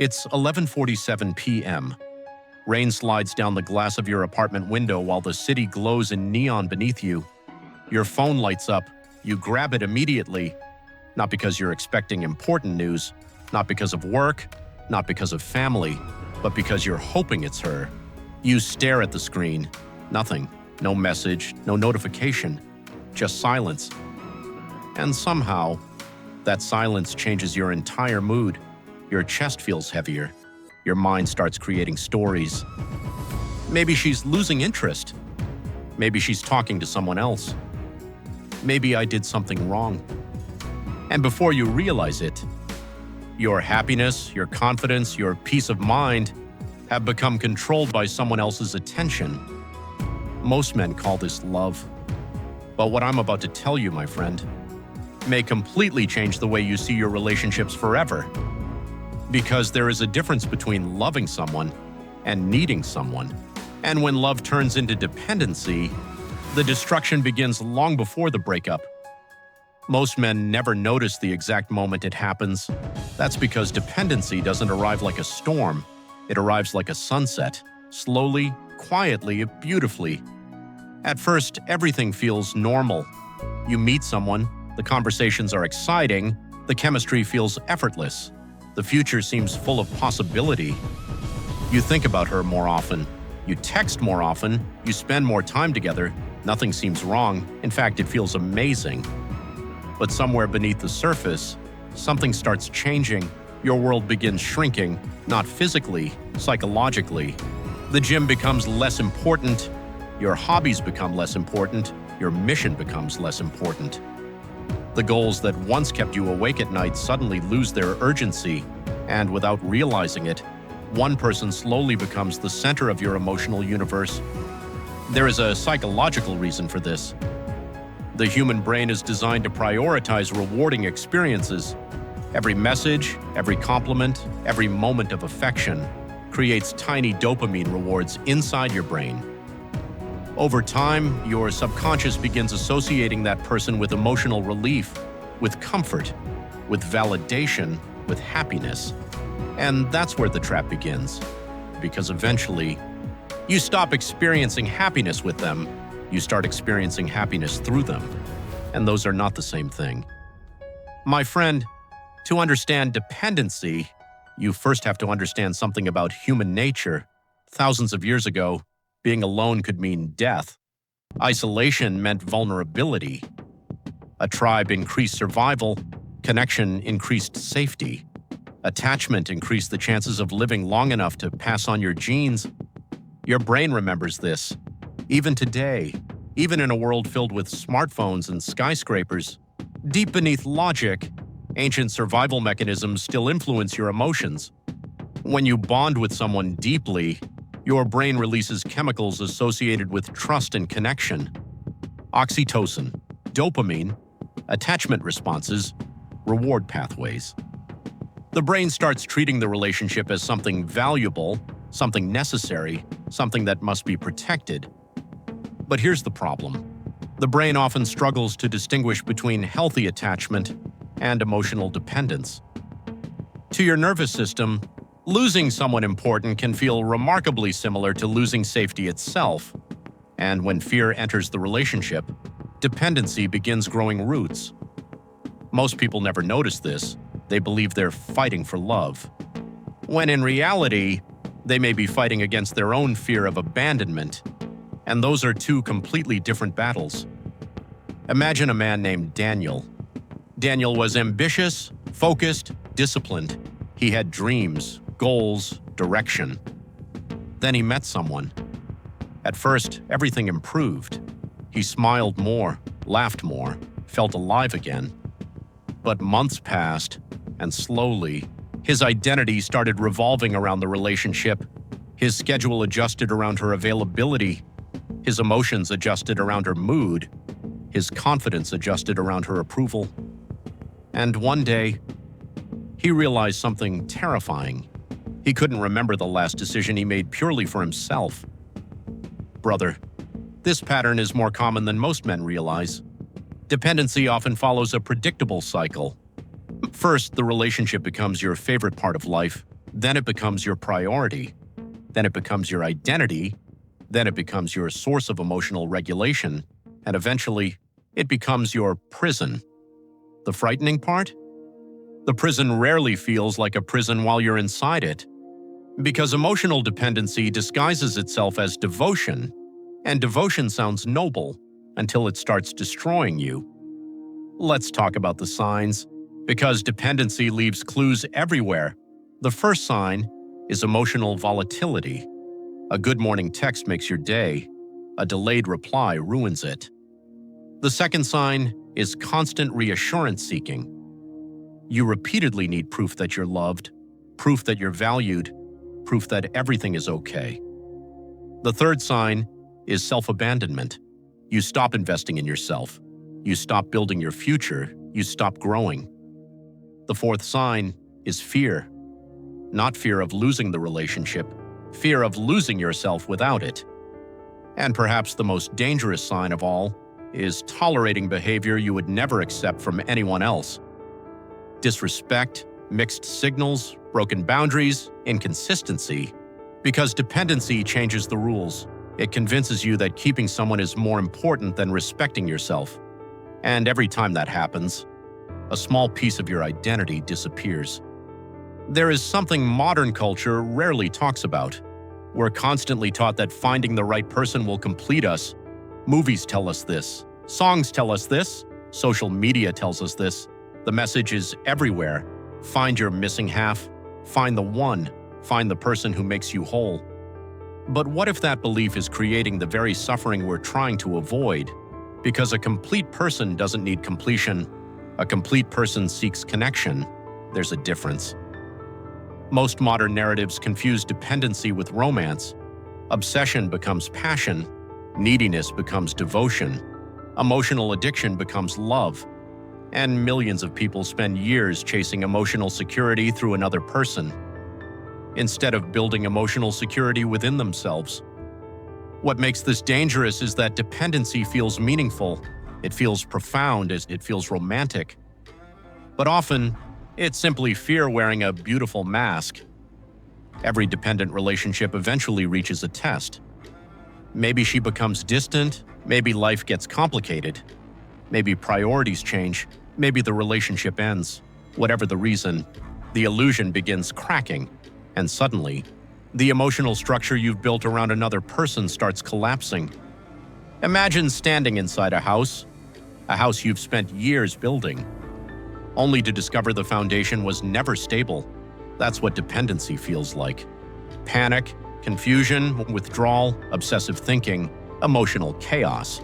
It's 11:47 p.m. Rain slides down the glass of your apartment window while the city glows in neon beneath you. Your phone lights up. You grab it immediately, not because you're expecting important news, not because of work, not because of family, but because you're hoping it's her. You stare at the screen. Nothing. No message, no notification, just silence. And somehow, that silence changes your entire mood. Your chest feels heavier. Your mind starts creating stories. Maybe she's losing interest. Maybe she's talking to someone else. Maybe I did something wrong. And before you realize it, your happiness, your confidence, your peace of mind have become controlled by someone else's attention. Most men call this love. But what I'm about to tell you, my friend, may completely change the way you see your relationships forever. Because there is a difference between loving someone and needing someone. And when love turns into dependency, the destruction begins long before the breakup. Most men never notice the exact moment it happens. That's because dependency doesn't arrive like a storm. It arrives like a sunset, slowly, quietly, beautifully. At first, everything feels normal. You meet someone, the conversations are exciting, the chemistry feels effortless. The future seems full of possibility. You think about her more often. You text more often. You spend more time together. Nothing seems wrong. In fact, it feels amazing. But somewhere beneath the surface, something starts changing. Your world begins shrinking, not physically, psychologically. The gym becomes less important. Your hobbies become less important. Your mission becomes less important. The goals that once kept you awake at night suddenly lose their urgency, and without realizing it, one person slowly becomes the center of your emotional universe. There is a psychological reason for this. The human brain is designed to prioritize rewarding experiences. Every message, every compliment, every moment of affection creates tiny dopamine rewards inside your brain. Over time, your subconscious begins associating that person with emotional relief, with comfort, with validation, with happiness. And that's where the trap begins. Because eventually, you stop experiencing happiness with them, you start experiencing happiness through them. And those are not the same thing. My friend, to understand dependency, you first have to understand something about human nature. Thousands of years ago, being alone could mean death. Isolation meant vulnerability. A tribe increased survival. Connection increased safety. Attachment increased the chances of living long enough to pass on your genes. Your brain remembers this. Even today, even in a world filled with smartphones and skyscrapers, deep beneath logic, ancient survival mechanisms still influence your emotions. When you bond with someone deeply, your brain releases chemicals associated with trust and connection. Oxytocin, dopamine, attachment responses, reward pathways. The brain starts treating the relationship as something valuable, something necessary, something that must be protected. But here's the problem. The brain often struggles to distinguish between healthy attachment and emotional dependence. To your nervous system, losing someone important can feel remarkably similar to losing safety itself. And when fear enters the relationship, dependency begins growing roots. Most people never notice this. They believe they're fighting for love, when in reality, they may be fighting against their own fear of abandonment. And those are two completely different battles. Imagine a man named Daniel. Daniel was ambitious, focused, disciplined. He had dreams, goals, direction. Then he met someone. At first, everything improved. He smiled more, laughed more, felt alive again. But months passed, and slowly, his identity started revolving around the relationship. His schedule adjusted around her availability. His emotions adjusted around her mood. His confidence adjusted around her approval. And one day, he realized something terrifying. He couldn't remember the last decision he made purely for himself. Brother, this pattern is more common than most men realize. Dependency often follows a predictable cycle. First, the relationship becomes your favorite part of life. Then it becomes your priority. Then it becomes your identity. Then it becomes your source of emotional regulation. And eventually, it becomes your prison. The frightening part? The prison rarely feels like a prison while you're inside it. Because emotional dependency disguises itself as devotion, and devotion sounds noble until it starts destroying you. Let's talk about the signs, because dependency leaves clues everywhere. The first sign is emotional volatility. A good morning text makes your day. A delayed reply ruins it. The second sign is constant reassurance seeking. You repeatedly need proof that you're loved, proof that you're valued, proof that everything is okay. The third sign is self-abandonment. You stop investing in yourself. You stop building your future. You stop growing. The fourth sign is fear. Not fear of losing the relationship, fear of losing yourself without it. And perhaps the most dangerous sign of all is tolerating behavior you would never accept from anyone else. Disrespect, mixed signals, broken boundaries, inconsistency. Because dependency changes the rules. It convinces you that keeping someone is more important than respecting yourself. And every time that happens, a small piece of your identity disappears. There is something modern culture rarely talks about. We're constantly taught that finding the right person will complete us. Movies tell us this. Songs tell us this. Social media tells us this. The message is everywhere. Find your missing half. Find the one. Find the person who makes you whole. But what if that belief is creating the very suffering we're trying to avoid? Because a complete person doesn't need completion. A complete person seeks connection. There's a difference. Most modern narratives confuse dependency with romance. Obsession becomes passion. Neediness becomes devotion. Emotional addiction becomes love. And millions of people spend years chasing emotional security through another person, instead of building emotional security within themselves. What makes this dangerous is that dependency feels meaningful. It feels profound, it feels romantic. But often, it's simply fear wearing a beautiful mask. Every dependent relationship eventually reaches a test. Maybe she becomes distant, maybe life gets complicated, maybe priorities change, maybe the relationship ends. Whatever the reason, the illusion begins cracking, and suddenly, the emotional structure you've built around another person starts collapsing. Imagine standing inside a house you've spent years building, only to discover the foundation was never stable. That's what dependency feels like. Panic, confusion, withdrawal, obsessive thinking, emotional chaos.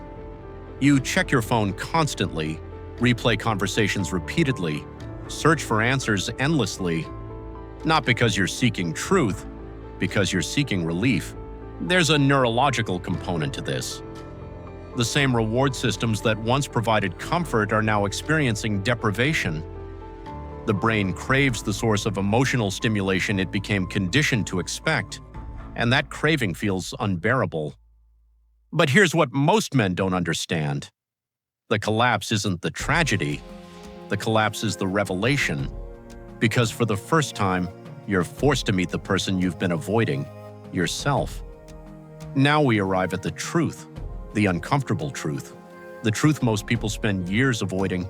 You check your phone constantly, replay conversations repeatedly, search for answers endlessly, not because you're seeking truth, because you're seeking relief. There's a neurological component to this. The same reward systems that once provided comfort are now experiencing deprivation. The brain craves the source of emotional stimulation it became conditioned to expect, and that craving feels unbearable. But here's what most men don't understand. The collapse isn't the tragedy. The collapse is the revelation. Because for the first time, you're forced to meet the person you've been avoiding, yourself. Now we arrive at the truth, the uncomfortable truth, the truth most people spend years avoiding.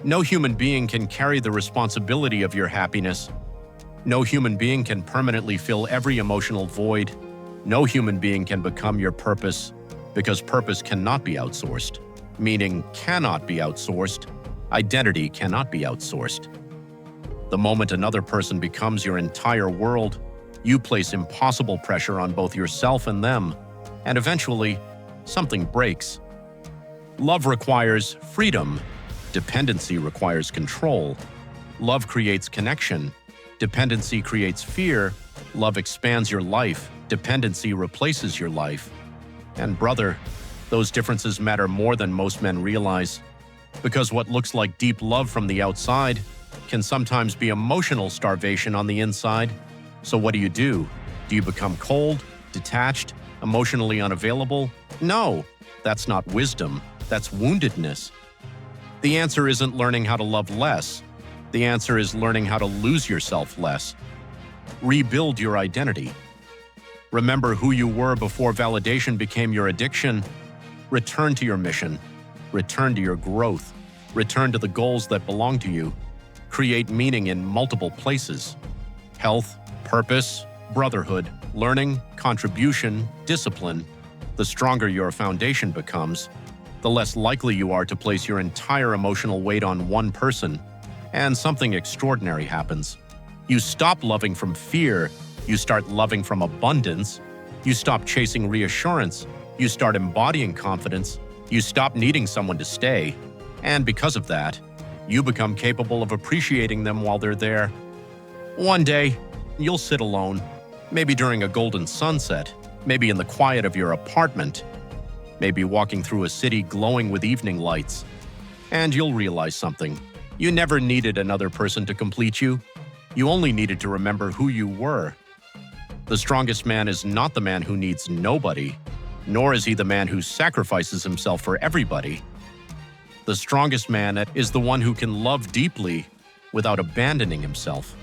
No human being can carry the responsibility of your happiness. No human being can permanently fill every emotional void. No human being can become your purpose, because purpose cannot be outsourced. Meaning cannot be outsourced. Identity cannot be outsourced. The moment another person becomes your entire world, you place impossible pressure on both yourself and them, and eventually, something breaks. Love requires freedom. Dependency requires control. Love creates connection. Dependency creates fear. Love expands your life. Dependency replaces your life. And brother, those differences matter more than most men realize. Because what looks like deep love from the outside can sometimes be emotional starvation on the inside. So what do? Do you become cold, detached, emotionally unavailable? No, that's not wisdom. That's woundedness. The answer isn't learning how to love less. The answer is learning how to lose yourself less. Rebuild your identity. Remember who you were before validation became your addiction. Return to your mission. Return to your growth. Return to the goals that belong to you. Create meaning in multiple places. Health, purpose, brotherhood, learning, contribution, discipline. The stronger your foundation becomes, the less likely you are to place your entire emotional weight on one person, and something extraordinary happens. You stop loving from fear, you start loving from abundance, you stop chasing reassurance, you start embodying confidence, you stop needing someone to stay, and because of that, you become capable of appreciating them while they're there. One day, you'll sit alone, maybe during a golden sunset, maybe in the quiet of your apartment, maybe walking through a city glowing with evening lights, and you'll realize something. You never needed another person to complete you. You only needed to remember who you were. The strongest man is not the man who needs nobody, nor is he the man who sacrifices himself for everybody. The strongest man is the one who can love deeply without abandoning himself.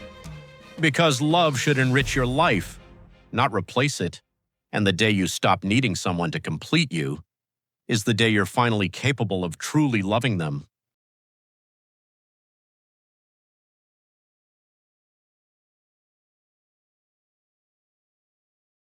Because love should enrich your life, not replace it. And the day you stop needing someone to complete you is the day you're finally capable of truly loving them.